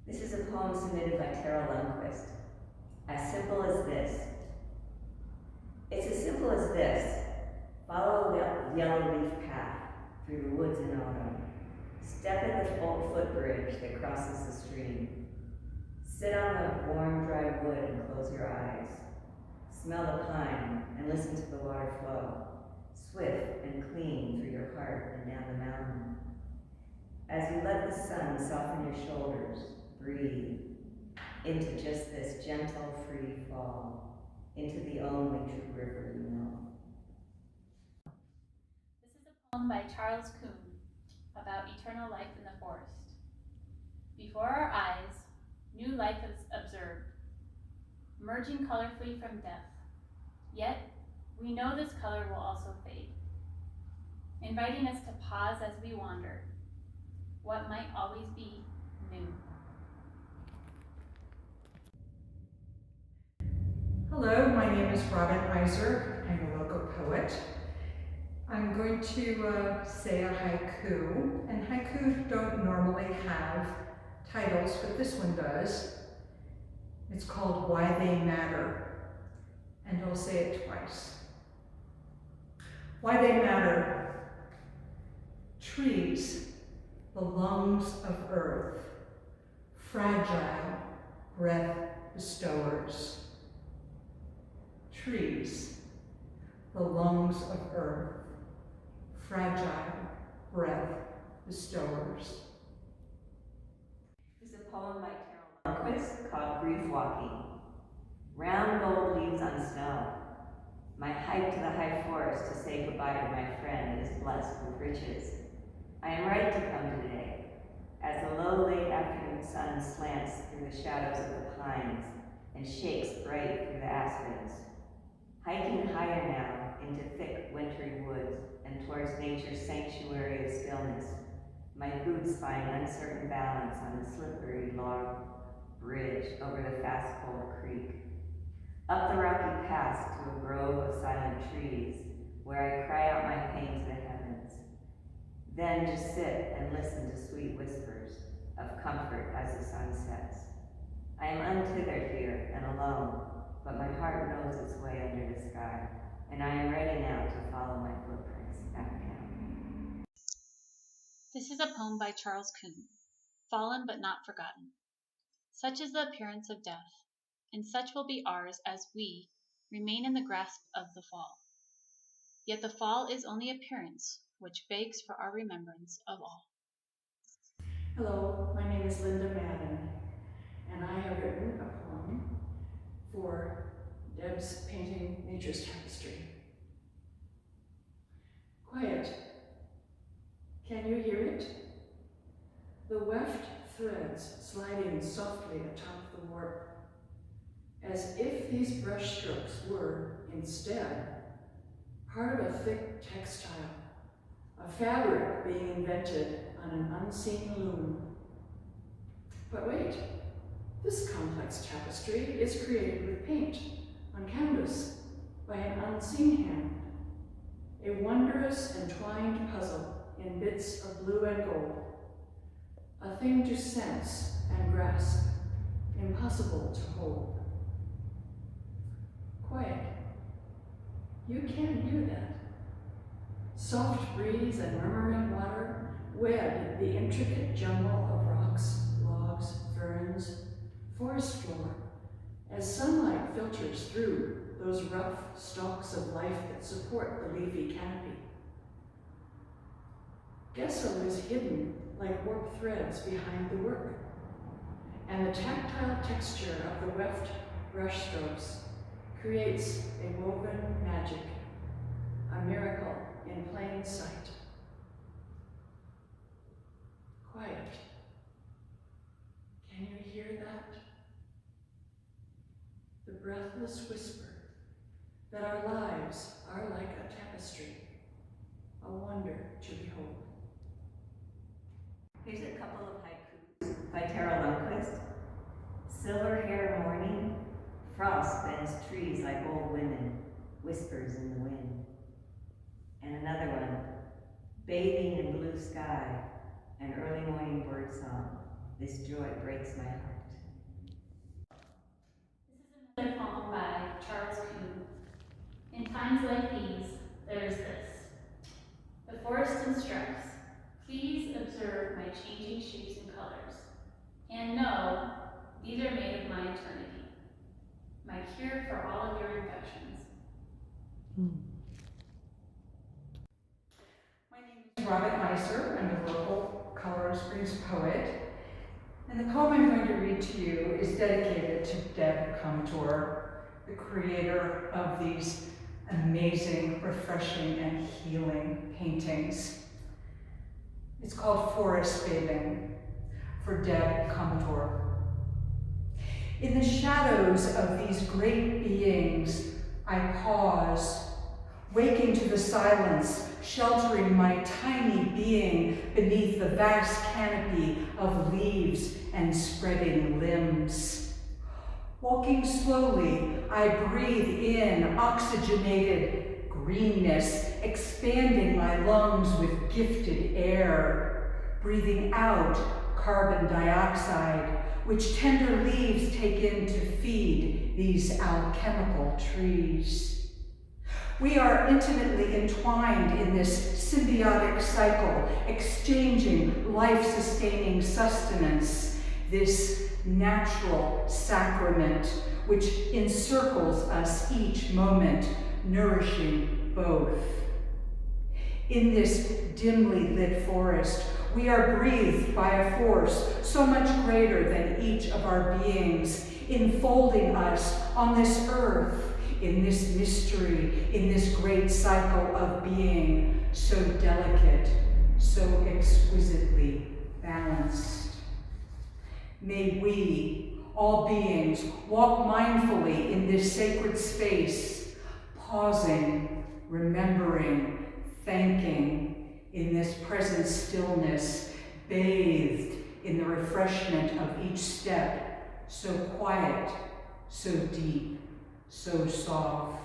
This is a poem submitted by Teryl Lundquist. As simple as this. It's as simple as this. Follow the yellow leaf path through the woods in autumn. Step at the old footbridge that crosses the stream. Sit on the warm, dry wood and close your eyes. Smell the pine and listen to the water flow, swift and clean through your heart and down the mountain. As you let the sun soften your shoulders, breathe into just this gentle, free fall, into the only true river you know. This is a poem by Charles Kuhn about eternal life in the forest. Before our eyes, new life is observed, emerging colorfully from death. Yet, we know this color will also fade, inviting us to pause as we wander, what might always be new. Hello, my name is Izer. I'm a local poet. I'm going to say a haiku, and haiku don't normally have titles, but this one does. It's called Why They Matter, and I'll say it twice. Why they matter. Trees, the lungs of earth, fragile breath bestowers. Trees, the lungs of earth, fragile breath bestowers. This is a poem by Teryl Lundquist called Grief Walking. Round gold leaves on snow. My hike to the high forest to say goodbye to my friend is blessed with riches. I am right to come today, as the low late afternoon sun slants through the shadows of the pines and shakes bright through the aspens. Hiking higher now into thick wintry woods and towards nature's sanctuary of stillness, my boots find uncertain balance on the slippery log bridge over the fast cold creek. Up the rocky pass to a grove of silent trees, where I cry out my pain to the heavens. Then just sit and listen to sweet whispers of comfort as the sun sets. I am untethered here and alone, but my heart knows its way under the sky, and I am ready now to follow my footprints back down. This is a poem by Charles Kuhn, Fallen but Not Forgotten. Such is the appearance of death, and such will be ours as we remain in the grasp of the fall. Yet the fall is only appearance, which begs for our remembrance of all. Hello, my name is Linda Madden, and I have written a poem for Deb's painting Nature's Tapestry. Quiet. Can you hear it? The weft threads sliding softly atop the warp, as if these brush strokes were, instead, part of a thick textile, a fabric being invented on an unseen loom. But wait, this complex tapestry is created with paint on canvas by an unseen hand, a wondrous entwined puzzle in bits of blue and gold, a thing to sense and grasp, impossible to hold. Quiet. You can't hear that. Soft breeze and murmuring water wed the intricate jumble of rocks, logs, ferns, forest floor, as sunlight filters through those rough stalks of life that support the leafy canopy. Gesso is hidden like warped threads behind the work, and the tactile texture of the weft brushstrokes creates a woven magic, a miracle in plain sight. Quiet. Can you hear that? The breathless whisper that our lives are like a tapestry, a wonder to behold. Here's a couple of haikus by Teryl Lundquist. Silver hair morning, frost bends trees like old women, whispers in the wind. And another one, bathing in blue sky, an early morning bird song. This joy breaks my heart. This is another poem by Charles Coon. In times like these, there is this. The forest instructs, please observe my changing shapes and colors, and know these are made of my eternity, my cure for all of your infections. My name is Izer. I'm a local Colorado Springs poet. And the poem I'm going to read to you is dedicated to Deb KOMITOR, the creator of these amazing, refreshing, and healing paintings. It's called Forest Bathing for Deb KOMITOR. In the shadows of these great beings, I pause, waking to the silence, sheltering my tiny being beneath the vast canopy of leaves and spreading limbs. Walking slowly, I breathe in oxygenated greenness, expanding my lungs with gifted air, breathing out carbon dioxide, which tender leaves take in to feed these alchemical trees. We are intimately entwined in this symbiotic cycle, exchanging life-sustaining sustenance, this natural sacrament which encircles us each moment, nourishing both. In this dimly lit forest, we are breathed by a force so much greater than each of our beings, enfolding us on this earth, in this mystery, in this great cycle of being, so delicate, so exquisitely balanced. May we, all beings, walk mindfully in this sacred space, pausing, remembering, thanking in this present stillness, bathed in the refreshment of each step, so quiet, so deep, so soft.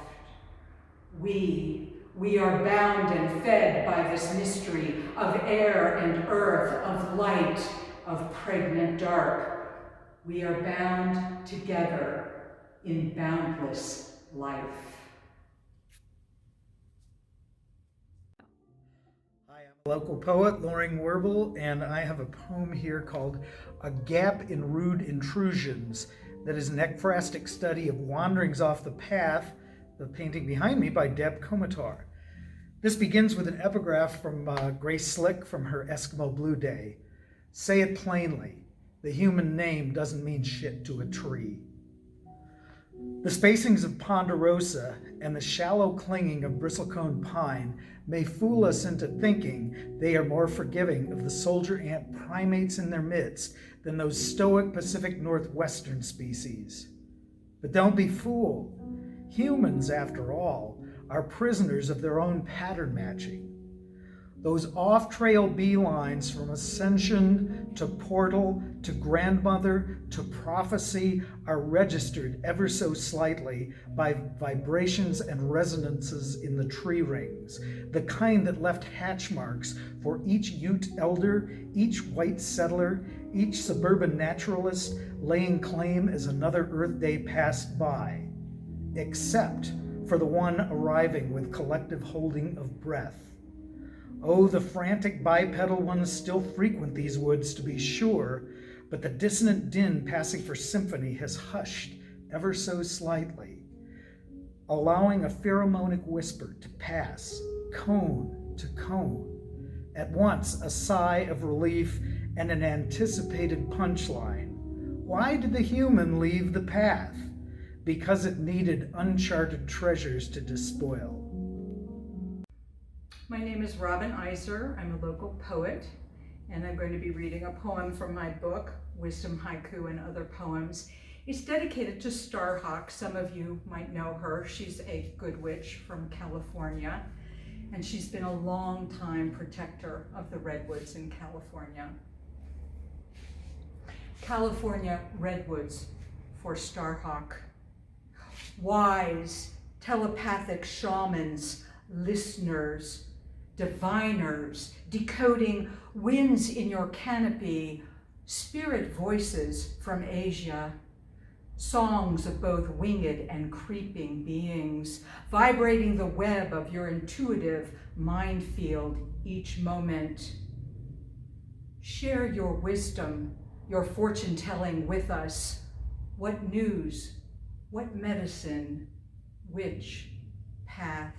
We are bound and fed by this mystery of air and earth, of light, of pregnant dark. We are bound together in boundless life. Hi, I'm a local poet, Loring Werble, and I have a poem here called A Gap in Rude Intrusions that is an ekphrastic study of wanderings off the path, the painting behind me by Deb KOMITOR. This begins with an epigraph from Grace Slick from her Eskimo Blue Day. Say it plainly, the human name doesn't mean shit to a tree. The spacings of ponderosa and the shallow clinging of bristlecone pine may fool us into thinking they are more forgiving of the soldier ant primates in their midst than those stoic Pacific Northwestern species. But don't be fooled. Humans, after all, are prisoners of their own pattern matching. Those off-trail beelines from ascension to portal to grandmother to prophecy are registered ever so slightly by vibrations and resonances in the tree rings, the kind that left hatch marks for each Ute elder, each white settler, each suburban naturalist laying claim as another Earth Day passed by, except for the one arriving with collective holding of breath. Oh, the frantic bipedal ones still frequent these woods, to be sure, but the dissonant din passing for symphony has hushed ever so slightly, allowing a pheromonic whisper to pass, cone to cone, at once a sigh of relief and an anticipated punchline. Why did the human leave the path? Because it needed uncharted treasures to despoil. My name is Izer. I'm a local poet, and I'm going to be reading a poem from my book, Wisdom, Haiku, and Other Poems. It's dedicated to Starhawk. Some of you might know her. She's a good witch from California, and she's been a long-time protector of the redwoods in California. California redwoods for Starhawk. Wise, telepathic shamans, listeners, diviners, decoding winds in your canopy, spirit voices from Asia, songs of both winged and creeping beings, vibrating the web of your intuitive mind field each moment. Share your wisdom, your fortune telling with us. What news, what medicine, which path?